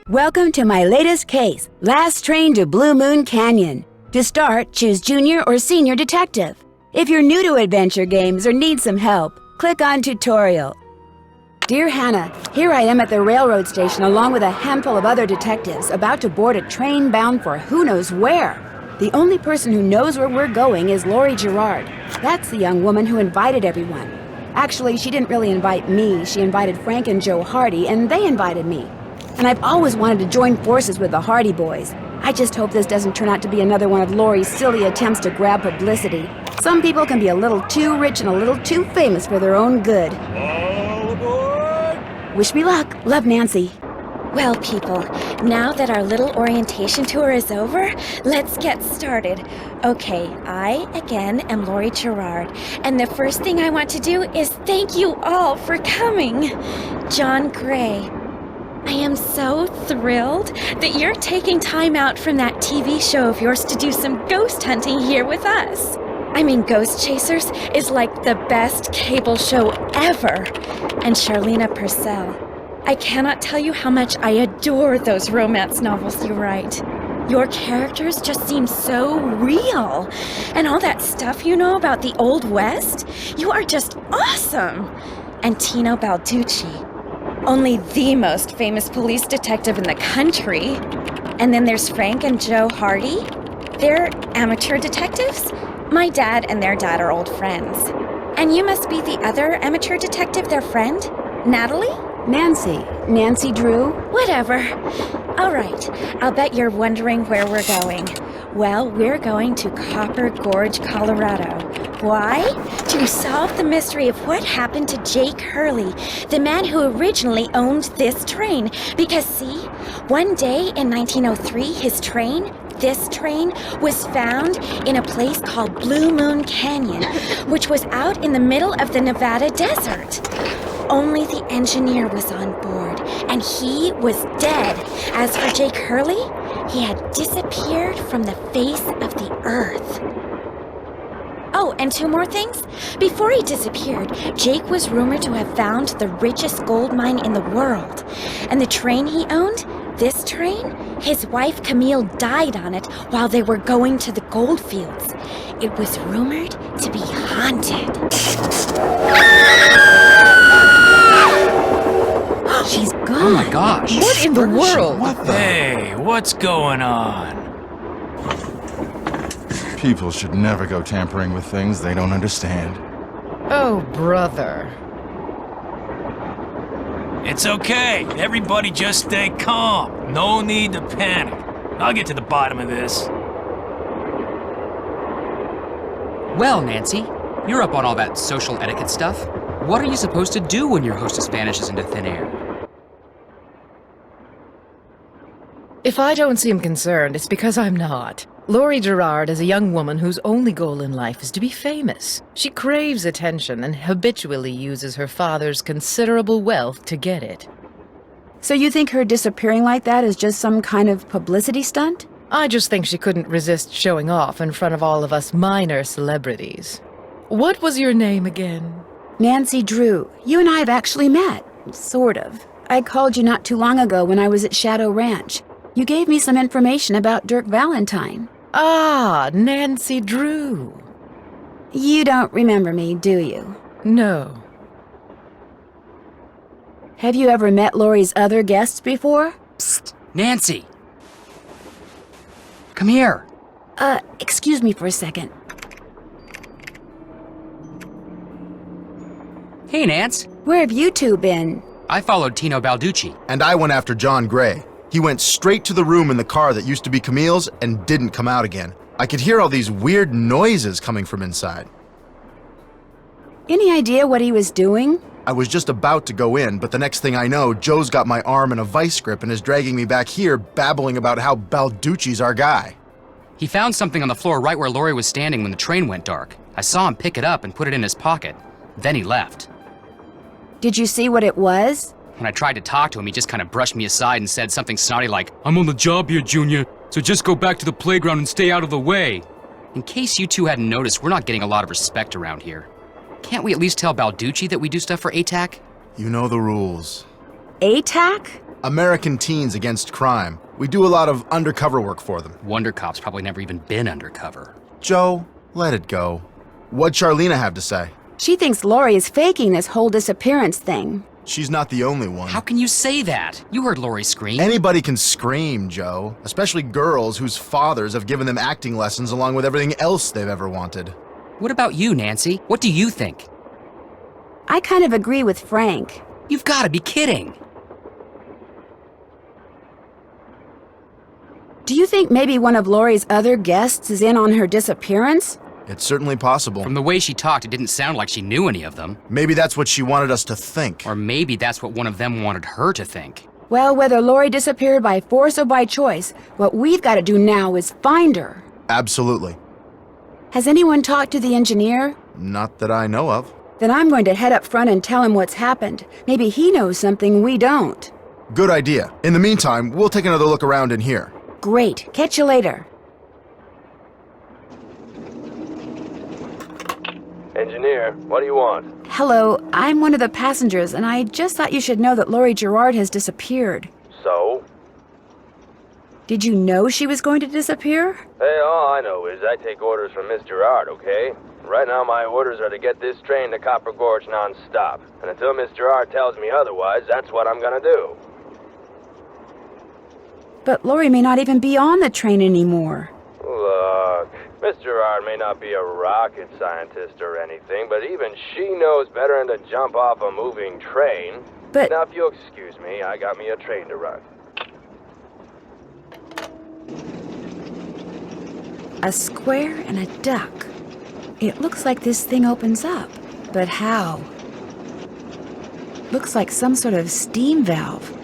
Welcome to my latest case, Last Train to Blue Moon Canyon. To start, choose Junior or Senior Detective. If you're new to adventure games or need some help, click on Tutorial. Dear Hannah, here I am at the railroad station along with a handful of other detectives about to board a train bound for who knows where. The only person who knows where we're going is Lori Gerard. That's the young woman who invited everyone. Actually, she didn't really invite me. She invited Frank and Joe Hardy, and they invited me. And I've always wanted to join forces with the Hardy Boys. I just hope this doesn't turn out to be another one of Lori's silly attempts to grab publicity. Some people can be a little too rich and a little too famous for their own good. All aboard! Wish me luck. Love, Nancy. Well, people, now that our little orientation tour is over, let's get started. Okay, I, again, am Lori Gerard, and the first thing I want to do is thank you all for coming. John Gray, I am so thrilled that you're taking time out from that TV show of yours to do some ghost hunting here with us. I mean, Ghost Chasers is like the best cable show ever. And Charlena Purcell, I cannot tell you how much I adore those romance novels you write. Your characters just seem so real. And all that stuff you know about the Old West, you are just awesome. And Tino Balducci, only the most famous police detective in the country. And then there's Frank and Joe Hardy. They're amateur detectives. My dad and their dad are old friends. And you must be the other amateur detective, their friend, Natalie? Nancy Drew? Whatever. All right, I'll bet you're wondering where we're going. Well, we're going to Copper Gorge, Colorado. Why? To solve the mystery of what happened to Jake Hurley, the man who originally owned this train. Because see, one day in 1903, this train was found in a place called Blue Moon Canyon, which was out in the middle of the Nevada desert. Only the engineer was on board, and he was dead. As for Jake Hurley, he had disappeared from the face of the earth. Oh, and two more things. Before he disappeared, Jake was rumored to have found the richest gold mine in the world. And the train he owned, this train, his wife Camille died on it while they were going to the gold fields. It was rumored to be haunted. She's gone. Oh my gosh. What in the world? What the? Hey, what's going on? People should never go tampering with things they don't understand. Oh, brother. It's okay. Everybody just stay calm. No need to panic. I'll get to the bottom of this. Well, Nancy, you're up on all that social etiquette stuff. What are you supposed to do when your hostess vanishes into thin air? If I don't seem concerned, it's because I'm not. Lori Gerard is a young woman whose only goal in life is to be famous. She craves attention and habitually uses her father's considerable wealth to get it. So you think her disappearing like that is just some kind of publicity stunt? I just think she couldn't resist showing off in front of all of us minor celebrities. What was your name again? Nancy Drew. You and I have actually met. Sort of. I called you not too long ago when I was at Shadow Ranch. You gave me some information about Dirk Valentine. Ah, Nancy Drew. You don't remember me, do you? No. Have you ever met Lori's other guests before? Psst! Nancy! Come here! Excuse me for a second. Hey, Nance. Where have you two been? I followed Tino Balducci. And I went after John Gray. He went straight to the room in the car that used to be Camille's and didn't come out again. I could hear all these weird noises coming from inside. Any idea what he was doing? I was just about to go in, but the next thing I know, Joe's got my arm in a vice grip and is dragging me back here, babbling about how Balducci's our guy. He found something on the floor right where Lori was standing when the train went dark. I saw him pick it up and put it in his pocket. Then he left. Did you see what it was? When I tried to talk to him, he just kind of brushed me aside and said something snotty like, "I'm on the job here, Junior, so just go back to the playground and stay out of the way." In case you two hadn't noticed, we're not getting a lot of respect around here. Can't we at least tell Balducci that we do stuff for ATAC? You know the rules. ATAC? American Teens Against Crime. We do a lot of undercover work for them. Wonder Cop's probably never even been undercover. Joe, let it go. What'd Charlena have to say? She thinks Lori is faking this whole disappearance thing. She's not the only one. How can you say that? You heard Lori scream. Anybody can scream, Joe. Especially girls whose fathers have given them acting lessons along with everything else they've ever wanted. What about you, Nancy? What do you think? I kind of agree with Frank. You've got to be kidding. Do you think maybe one of Lori's other guests is in on her disappearance? It's certainly possible. From the way she talked, it didn't sound like she knew any of them. Maybe that's what she wanted us to think. Or maybe that's what one of them wanted her to think. Well, whether Lori disappeared by force or by choice, what we've got to do now is find her. Absolutely. Has anyone talked to the engineer? Not that I know of. Then I'm going to head up front and tell him what's happened. Maybe he knows something we don't. Good idea. In the meantime, we'll take another look around in here. Great. Catch you later. Engineer, what do you want? Hello, I'm one of the passengers, and I just thought you should know that Lori Gerard has disappeared. So? Did you know she was going to disappear? Hey, all I know is I take orders from Miss Gerard, okay? Right now my orders are to get this train to Copper Gorge non-stop. And until Miss Gerard tells me otherwise, that's what I'm gonna do. But Lori may not even be on the train anymore. Look, Miss Gerard may not be a rocket scientist or anything, but even she knows better than to jump off a moving train. But... Now, if you'll excuse me, I got me a train to run. A square and a duck. It looks like this thing opens up. But how? Looks like some sort of steam valve.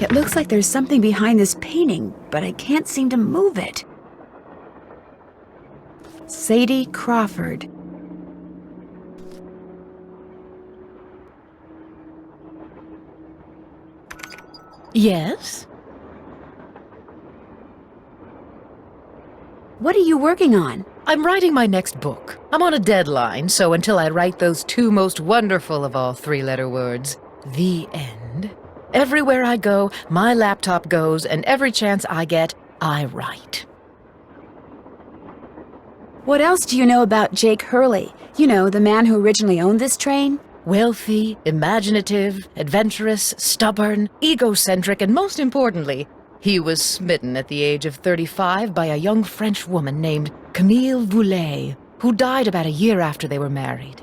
It looks like there's something behind this painting, but I can't seem to move it. Sadie Crawford. Yes? What are you working on? I'm writing my next book. I'm on a deadline, so until I write those two most wonderful of all three-letter words, the end, everywhere I go, my laptop goes, and every chance I get, I write. What else do you know about Jake Hurley? You know, the man who originally owned this train? Wealthy, imaginative, adventurous, stubborn, egocentric, and most importantly, he was smitten at the age of 35 by a young French woman named Camille Voulet, who died about a year after they were married.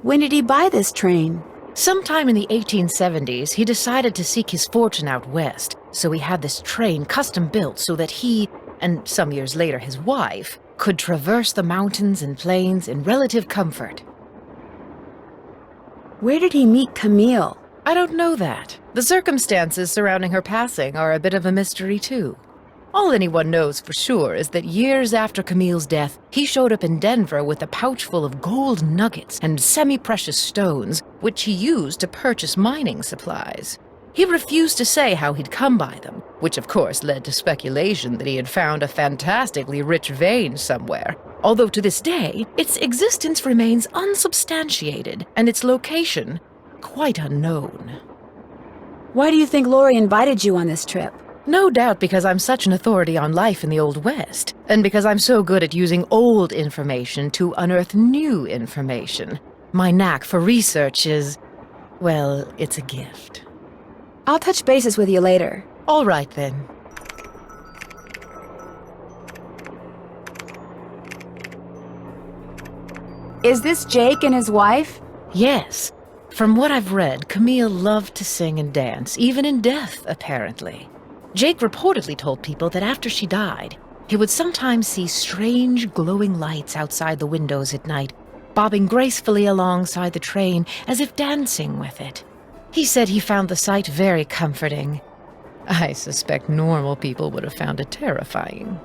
When did he buy this train? Sometime in the 1870s, he decided to seek his fortune out west, so he had this train custom built so that he, and some years later his wife, could traverse the mountains and plains in relative comfort. Where did he meet Camille? I don't know that. The circumstances surrounding her passing are a bit of a mystery, too. All anyone knows for sure is that years after Camille's death, he showed up in Denver with a pouch full of gold nuggets and semi-precious stones, which he used to purchase mining supplies. He refused to say how he'd come by them, which of course led to speculation that he had found a fantastically rich vein somewhere, although to this day, its existence remains unsubstantiated and its location quite unknown. Why do you think Lori invited you on this trip? No doubt because I'm such an authority on life in the Old West, and because I'm so good at using old information to unearth new information. My knack for research is, well, it's a gift. I'll touch bases with you later. All right, then. Is this Jake and his wife? Yes. From what I've read, Camille loved to sing and dance, even in death, apparently. Jake reportedly told people that after she died, he would sometimes see strange glowing lights outside the windows at night, bobbing gracefully alongside the train as if dancing with it. He said he found the sight very comforting. I suspect normal people would have found it terrifying.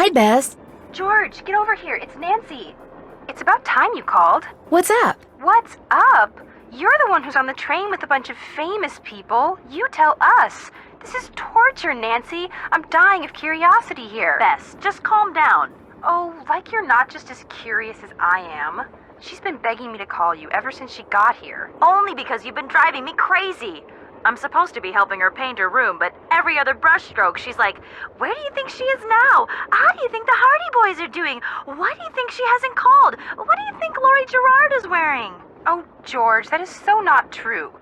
Hi, Bess. George, get over here. It's Nancy. It's about time you called. What's up? What's up? You're the one who's on the train with a bunch of famous people. You tell us. This is torture, Nancy. I'm dying of curiosity here. Bess, just calm down. Oh, like you're not just as curious as I am. She's been begging me to call you ever since she got here. Only because you've been driving me crazy. I'm supposed to be helping her paint her room, but every other brushstroke, she's like, where do you think she is now? How do you think the Hardy Boys are doing? Why do you think she hasn't called? What do you think Laurie Gerard is wearing? Oh, George, that is so not true.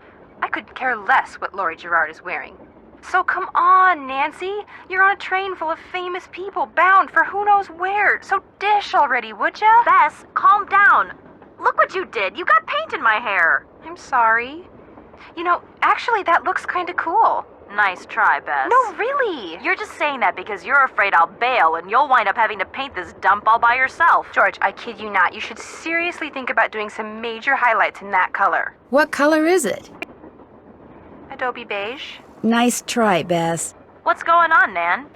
I could care less what Laurie Gerard is wearing. So come on, Nancy. You're on a train full of famous people bound for who knows where. So dish already, would ya? Bess, calm down. Look what you did. You got paint in my hair. I'm sorry. You know, actually, that looks kind of cool. Nice try, Bess. No, really. You're just saying that because you're afraid I'll bail and you'll wind up having to paint this dump all by yourself. George, I kid you not. You should seriously think about doing some major highlights in that color. What color is it? Adobe beige. Nice try, Bess. What's going on, Nan?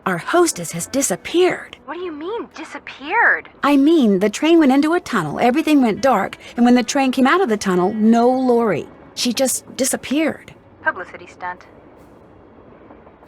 Our hostess has disappeared. What do you mean, disappeared? I mean, the train went into a tunnel, everything went dark, and when the train came out of the tunnel, no Laurie. She just disappeared. Publicity stunt.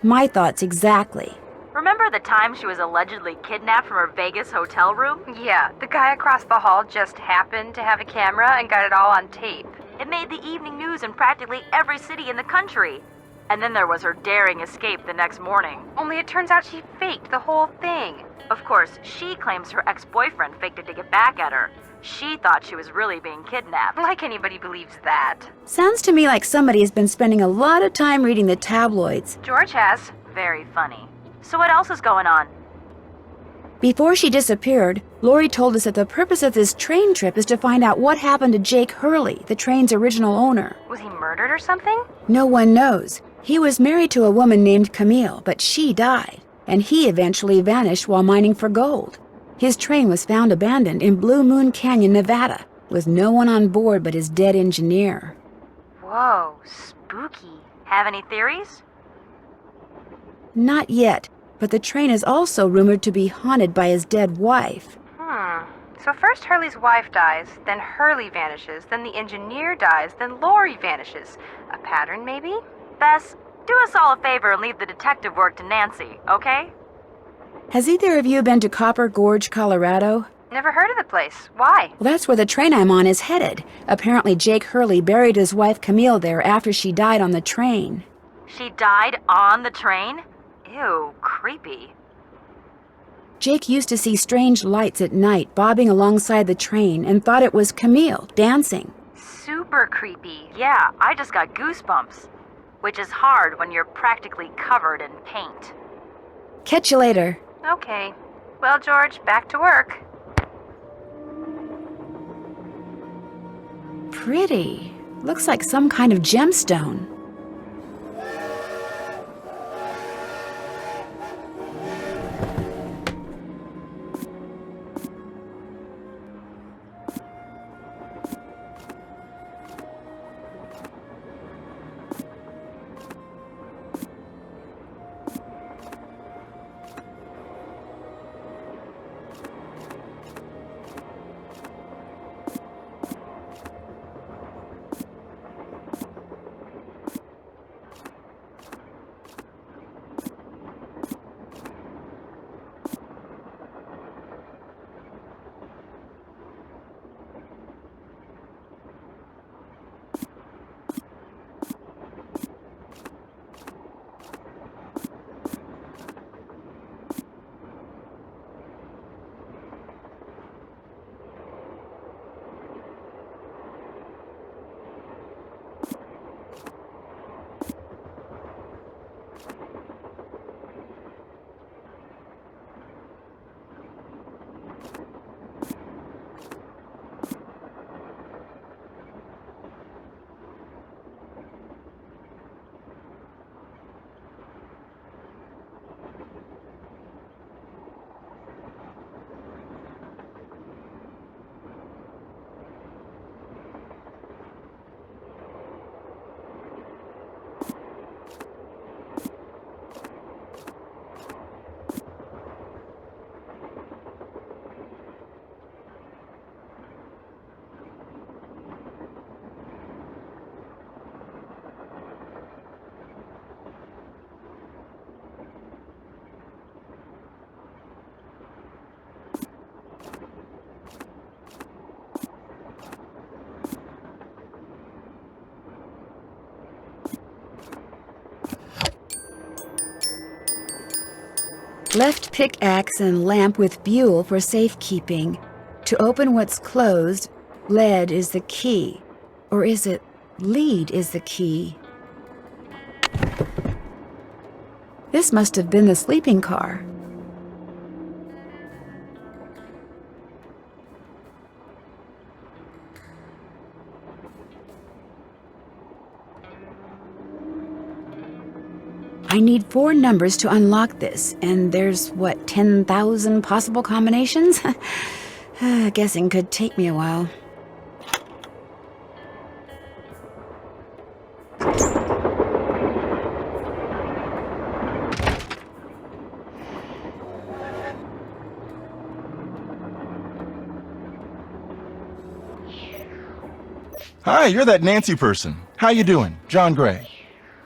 My thoughts exactly. Remember the time she was allegedly kidnapped from her Vegas hotel room? Yeah, the guy across the hall just happened to have a camera and got it all on tape. It made the evening news in practically every city in the country. And then there was her daring escape the next morning. Only it turns out she faked the whole thing. Of course, she claims her ex-boyfriend faked it to get back at her. She thought she was really being kidnapped. Like anybody believes that. Sounds to me like somebody has been spending a lot of time reading the tabloids. George has. Very funny. So what else is going on? Before she disappeared, Laurie told us that the purpose of this train trip is to find out what happened to Jake Hurley, the train's original owner. Was he murdered or something? No one knows. He was married to a woman named Camille, but she died, and he eventually vanished while mining for gold. His train was found abandoned in Blue Moon Canyon, Nevada, with no one on board but his dead engineer. Whoa, spooky. Have any theories? Not yet, but the train is also rumored to be haunted by his dead wife. So first Hurley's wife dies, then Hurley vanishes, then the engineer dies, then Laurie vanishes. A pattern, maybe? Bess, do us all a favor and leave the detective work to Nancy, okay? Has either of you been to Copper Gorge, Colorado? Never heard of the place. Why? Well, that's where the train I'm on is headed. Apparently Jake Hurley buried his wife Camille there after she died on the train. She died on the train? Ew, creepy. Jake used to see strange lights at night bobbing alongside the train and thought it was Camille dancing. Super creepy. Yeah, I just got goosebumps. Which is hard when you're practically covered in paint. Catch you later. Okay. Well, George, back to work. Pretty. Looks like some kind of gemstone. Left pickaxe and lamp with buhl for safekeeping. To open what's closed, lead is the key. Or is it lead is the key? This must have been the sleeping car. I need 4 numbers to unlock this, and there's, what, 10,000 possible combinations? Guessing could take me a while. Hi, you're that Nancy person. How you doing? John Gray.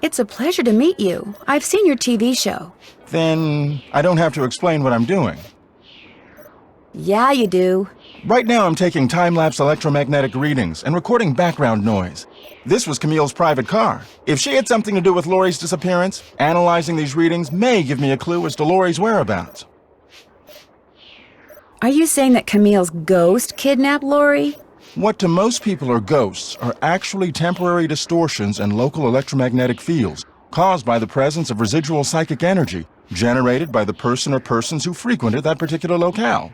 It's a pleasure to meet you. I've seen your TV show. Then I don't have to explain what I'm doing. Yeah, you do. Right now I'm taking time-lapse electromagnetic readings and recording background noise. This was Camille's private car. If she had something to do with Lori's disappearance, analyzing these readings may give me a clue as to Lori's whereabouts. Are you saying that Camille's ghost kidnapped Lori? What to most people are ghosts are actually temporary distortions in local electromagnetic fields caused by the presence of residual psychic energy generated by the person or persons who frequented that particular locale.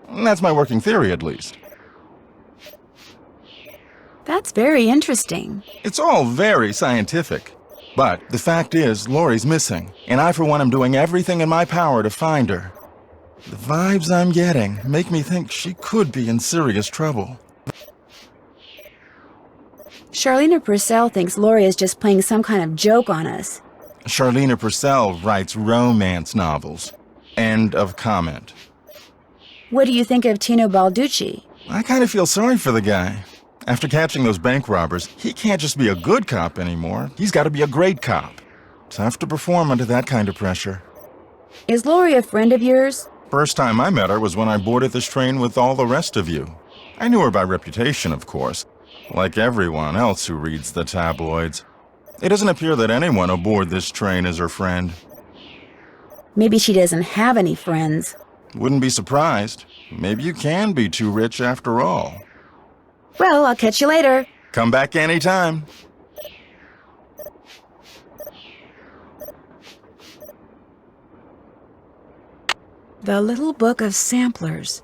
That's my working theory, at least. That's very interesting. It's all very scientific. But the fact is, Lori's missing, and I, for one, am doing everything in my power to find her. The vibes I'm getting make me think she could be in serious trouble. Charlena Purcell thinks Lori is just playing some kind of joke on us. Charlena Purcell writes romance novels. End of comment. What do you think of Tino Balducci? I kind of feel sorry for the guy. After catching those bank robbers, he can't just be a good cop anymore. He's got to be a great cop. Tough to perform under that kind of pressure. Is Lori a friend of yours? First time I met her was when I boarded this train with all the rest of you. I knew her by reputation, of course, like everyone else who reads the tabloids. It doesn't appear that anyone aboard this train is her friend. Maybe she doesn't have any friends. Wouldn't be surprised. Maybe you can be too rich after all. Well, I'll catch you later. Come back anytime. The Little Book of Samplers.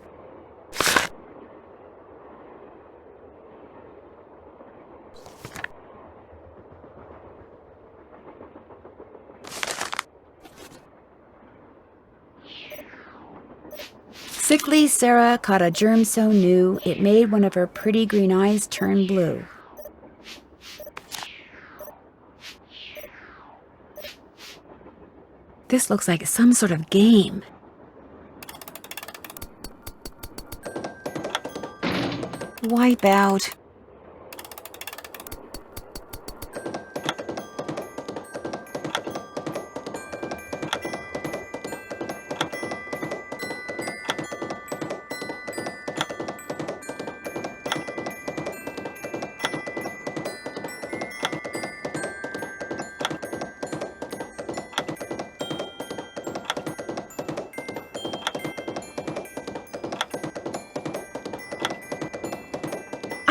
Sickly Sarah caught a germ so new, it made one of her pretty green eyes turn blue. This looks like some sort of game. Wipe out.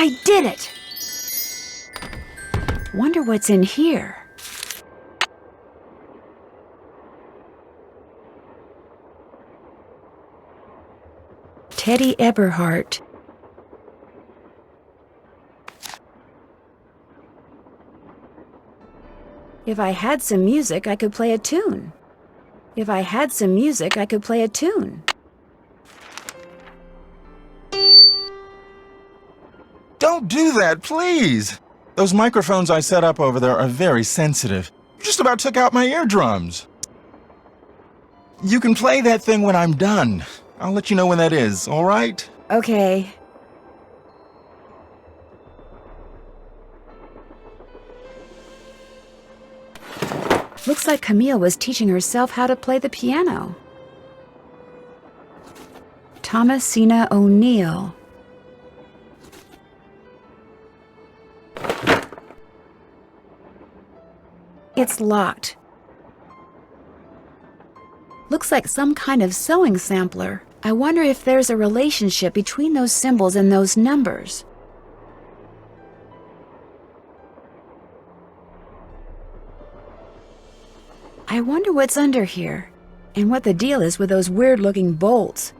I did it! Wonder what's in here. Teddy Eberhardt. If I had some music, I could play a tune. If I had some music, I could play a tune. Don't do that, please! Those microphones I set up over there are very sensitive. You just about took out my eardrums. You can play that thing when I'm done. I'll let you know when that is, all right? Okay. Looks like Camille was teaching herself how to play the piano. Thomasina O'Neill. It's locked. Looks like some kind of sewing sampler. I wonder if there's a relationship between those symbols and those numbers. I wonder what's under here, and what the deal is with those weird-looking bolts.